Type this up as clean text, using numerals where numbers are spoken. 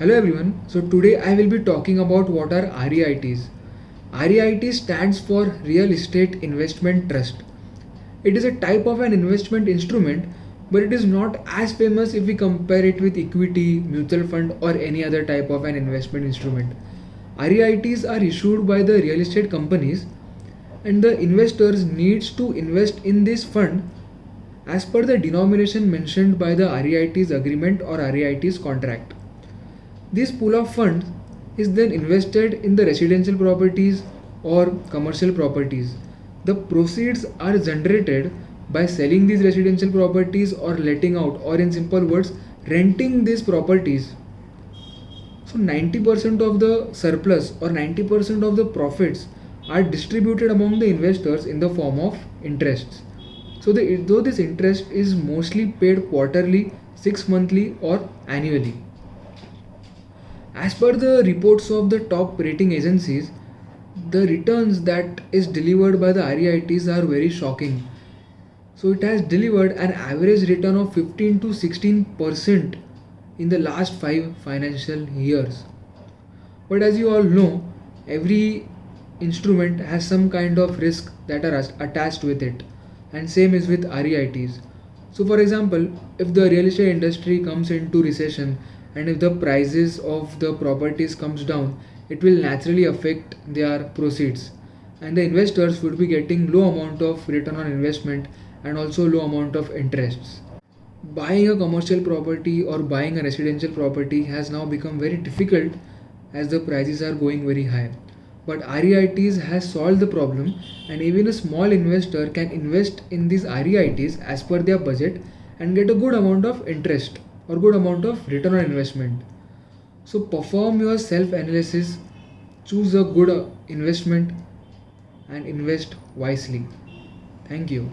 Hello everyone. So today I will be talking about what are REITs. REIT stands for Real Estate Investment Trust. It is a type of an investment instrument, but it is not as famous if we compare it with equity, mutual fund or any other type of an investment instrument. REITs are issued by the real estate companies and the investors needs to invest in this fund as per the denomination mentioned by the REIT's agreement or REIT's contract. This pool of funds is then invested in the residential properties or commercial properties. The proceeds are generated by selling these residential properties or letting out, or in simple words, renting these properties. So 90% of the surplus or 90% of the profits are distributed among the investors in the form of interests. So though this interest is mostly paid quarterly, 6 monthly or annually. As per the reports of the top rating agencies, the returns that is delivered by the REITs are very shocking. So it has delivered an average return of 15 to 16% in the last 5 financial years. But as you all know, every instrument has some kind of risk that are attached with it, and same is with REITs. So for example, if the real estate industry comes into recession and if the prices of the properties comes down, it will naturally affect their proceeds, and the investors would be getting low amount of return on investment and also low amount of interests. Buying a commercial property or buying a residential property has now become very difficult as the prices are going very high. But REITs has solved the problem, and even a small investor can invest in these REITs as per their budget and get a good amount of interest or good amount of return on investment. So perform your self analysis, choose a good investment and invest wisely. Thank you.